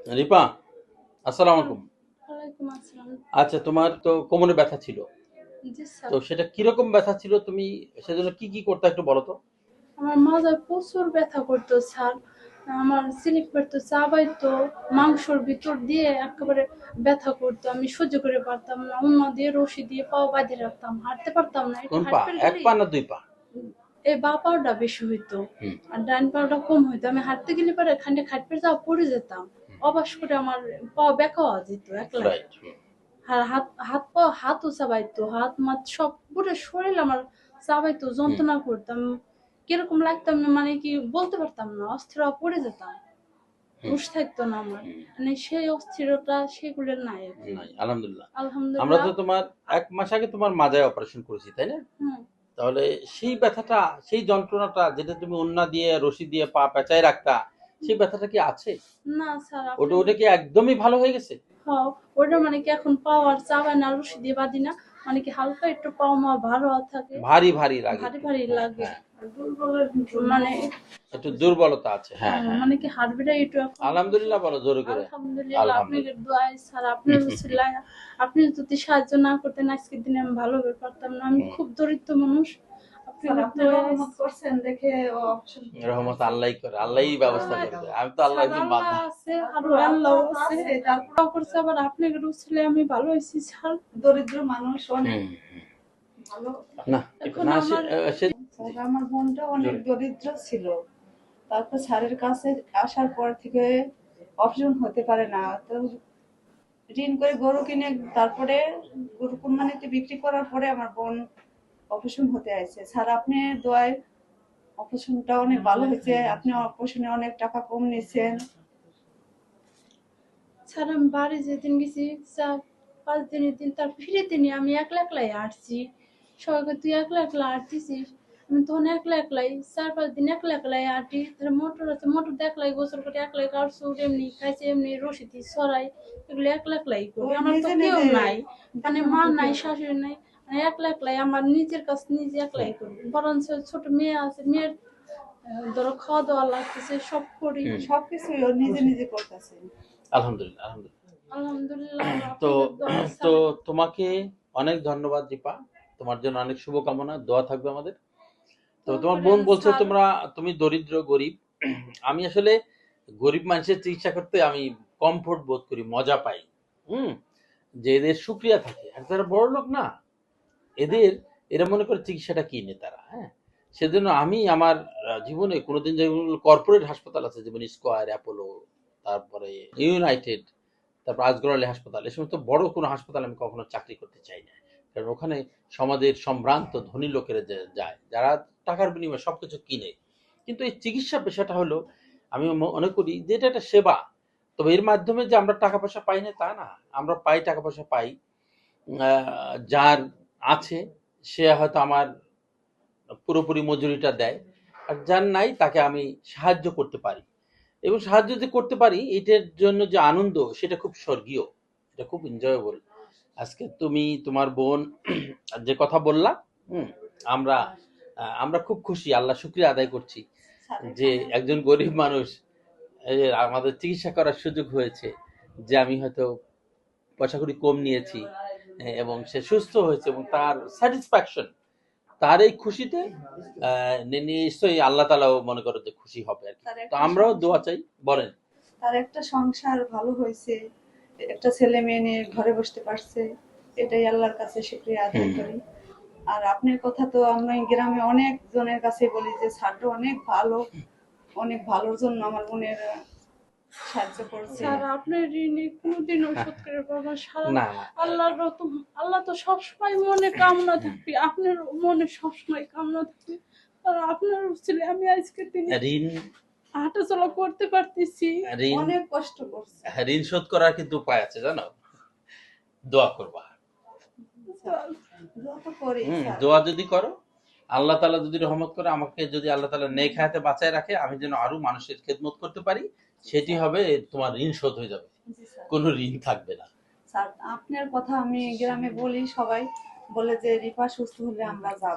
রিপা, আসসালামু আলাইকুম। ওয়ালাইকুম আসসালাম। আচ্ছা, তোমার তো কোমরে ব্যথা ছিল, জি স্যার। তো সেটা কিরকম ব্যথা ছিল? তুমি সেজন্য কি কি করতে একটু বলো তো। আমার মাথায় প্রচুর ব্যথা করতো স্যার। আমার স্লিপ করতো, চাবাইতো, মাংসর ভিতর দিয়ে একেবারে ব্যথা করতো। আমি সহ্য করে পারতাম না। ওন্না দিয়ে রশি দিয়ে পাও বাঁধে রাখতাম। হাঁটতে পারতাম না। একটু কোন পা? হাঁটতে এক গেলেই পা না দুই পা? এই বাঁ পাওটা বেশি হইতো হুম। আর ডান পাওটা কম হইতো। আমি হাঁটতে গেলে পরে খানিক হাঁটতে যাওয়া পড়ে যেতাম। অবাস করে আমার পা বেঁকা হওয়া যেত একলাই। রাইট। আর হাত হাত পা হাতও চাবাইতো, হাত মাত সব পুরো শরীর আমার চাবাইতো, হুম। যন্ত্রণা করতাম। কিরকম লাগতাম না মানে কি বলতে পারতাম না, অস্থির হয়ে পড়ে যেতাম। হুম। হুঁশ থাকতো না আমার। হুম। মানে সেই অস্থিরতা সেগুলো নাই এখন। নাই, আলহামদুলিল্লাহ। আমরা আলহামদুলিল্লাহ। তো তোমার ১ মাস আগে তোমার মাজায় অপারেশন করেছি, তাই না? হুম। তাহলে সেই ব্যথাটা, সেই যন্ত্রণাটা যেটা তুমি ওন্না দিয়ে রশি দিয়ে পা পেঁচায় রাখতা, সেই ব্যথাটা কি আছে? না স্যার, ওটা আপনার ওটা কি একদমই ভালো হয়ে গেছে? হ্যাঁ, ওটা মানে কি এখন পাও আর চাবায় না, রশি দিয়ে বাঁধি না। মানে কি হালকা একটু পাও মা ভালো থাকে, ভারী ভারী লাগে ভারী একটু। ভারী হ্যাঁ, লাগে। হ্যাঁ। মানে একটু দুর্বলতা আছে। হ্যাঁ, হ্যাঁ। মানে কি হাঁটবিটা একটু এখন আলহামদুলিল্লাহ বলো জোরে করে। আলহামদুলিল্লাহ। আপনাদের আলহামদুলিল্লাহ। দোয়ায় স্যার, আপনার উছিলায় আপনি যদি সাহায্য না করতেন আজকের দিনে আমি ভালো হতে পারতাম না। আমি হুম। খুব দরিদ্র মানুষ। আপনি রহমত করছেন দেখে ও অপশন রহমত আল্লাহই করে, আল্লাহই ব্যবস্থা করে দেয়। আমি তো আল্লাহ স্যার একজন আল্লাহ বান্দা। আছে, আরো আল্লাহ আছে। তারপর করছে আবার আপনাদের উছিলে আমি ভালো হয়েছি স্যার। দরিদ্র মানুষ অনেক হুম। ভালো। না, এখন না আমার সে স্যার আমার বোনটা অনেক জোরে। দরিদ্র ছিল, তারপর স্যারের কাছে আসার পর থেকে অপশন হতে পারে না, তো ঋণ করে গরু কিনে তারপরে গরু কুরবানিতে বিক্রি করার পরে আমার বোন অপারেশন হতে আছে। স্যার আপনি দোয়ায় অপারেশনটা অনেক ভালো হয়েছে, আপনি অপারেশনে অনেক টাকা কম নিয়েছেন। স্যার আমি বাড়ি যেদিন গেছি, 4-5 দিনের দিন তার ফিরেতে নিয়ে আমি একলা একলাই আসছি। সবাইকে তুই একলা একলা আসতেছিস। আমি তখন একলা একলাই 4-5 দিন একলা একলাই আটি। তাহলে মোটর আছে, মোটর দিয়ে একলাই গোসল করে, একলাই কাটছু, এমনি খাইছে, এমনি রশি দিয়ে সরাই, এগুলো একলা একলাই করি। ওই আমার তো নিজে কেউ নিজে নাই, মানে দেখার মা মতো নাই, কেউ নেই। শাশুড়ি নাই। মানে একলা একলাই আমার নিজের কাজ নিজে একলাই করি। বরঞ্চ ছোট মেয়ে আছে, মেয়ের ধরো খাওয়া দাওয়া লাগতেছে, সব করি। হুম। সবকিছুই ও নিজে নিজে করতেছে। আলহামদুলিল্লাহ, আলহামদুলিল্লাহ। আলহামদুলিল্লাহ তো আপনাদের দোয়া তো স্যার। তোমাকে অনেক ধন্যবাদ দীপা। তোমার জন্য অনেক শুভকামনা, দোয়া থাকবে আমাদের। তো দোয়া তোমার বোন করেন বলছে স্যার। তুমি দরিদ্র গরিব। আমি আসলে গরিব মানুষের চিকিৎসা করতে আমি কমফোর্ট বোধ করি, মজা পাই। হুম। যে এদের সুক্রিয়া থাকে, আর যারা বড় লোক না, এদের এরা মনে করে চিকিৎসাটা কিনে তারা। হ্যাঁ। সেজন্য আমি আমার জীবনে কোনোদিন, যেগুলো কর্পোরেট হাসপাতাল আছে যেমন স্কয়ার, অ্যাপোলো, তারপরে ইউনাইটেড, তারপর আজগর আলী হাসপাতাল, এই সমস্ত বড় কোনো হাসপাতাল আমি কখনো চাকরি করতে চাই না। কারণ ওখানে সমাজের সম্ভ্রান্ত ধনী লোকেরা যায়, যারা টাকার বিনিময়ে সবকিছু কিনে। কিন্তু এই চিকিৎসা পেশাটা হলো, আমি মনে করি যে এটা একটা সেবা। তবে এর মাধ্যমে যে আমরা টাকা পয়সা পাই না তা না। আমরা পাই, টাকা পয়সা পাই। যার আছে সে হয়তো আমার পুরোপুরি মজুরিটা দেয়, আর যার নাই তাকে আমি সাহায্য করতে পারি। এবং সাহায্য যে করতে পারি, এটার জন্য যে আনন্দ সেটা খুব স্বর্গীয়, এটা খুব এনজয়েবল। আজকে তুমি তোমার বোন যে কথা বললা, হুম, আমরা আমরা খুব খুশি, আল্লাহ শুকরিয়া আদায় করছি যে একজন গরিব মানুষ এই যে আমাদের চিকিৎসা করার সুযোগ হয়েছে, যে আমি হয়তো পয়সা কড়ি কম নিয়েছি, এবং সে সুস্থ হয়েছে, এবং তার স্যাটিসফ্যাকশন, তার এই খুশিতে নিশ্চয়ই আল্লাহ তালাও মনে করো যে খুশি হবে আর কি। তার তো একটা আমরাও দোয়া সংসার, চাই। বলেন। তার একটা সংসার ভালো হয়েছে, একটা ছেলে মেয়ে নিয়ে ঘরে বসতে পারছে, এটাই আল্লাহর কাছে শুকরিয়া আদায় হুম। করি। আর আপনার কথা তো আমি গ্রামে অনেক জনের কাছে বলি যে স্যারটা অনেক ভালো, অনেক ভালোর জন্য আমার বোনের সাহায্য করছে। স্যার আপনার ঋণে কোনোদিনও শোধ করে পাবো না। সারা না, আল্লাহর তো, আল্লাহ তো সবসময় মনে কামনা থাকবে, আপনার মনে সবসময় কামনা থাকবে। আর আপনার ছেলে আমি আজকের দিনে ঋণ হাঁটাচলা করতে পারতেছি। ঋণ অনেক কষ্ট করছে। ঋণ শোধ করার কিন্তু উপায় আছে, জানো? দোয়া করবা। স্যার দোয়া তো করি স্যার। দোয়া যদি করো, আল্লাহ তালা যদি রহমত করে, আমাকে যদি আল্লাহ তালা নেক হায়াতে বাঁচায় রাখে, আমি যেন আরো মানুষের খেদমত করতে পারি, সেটি হবে তোমার ঋণ শোধ হয়ে যাবে, জি স্যার। কোনো ঋণ থাকবে না। স্যার আপনার কথা আমি গ্রামে বলি, সবাই বলে যে রিপা সুস্থ হলে আমরা যাব।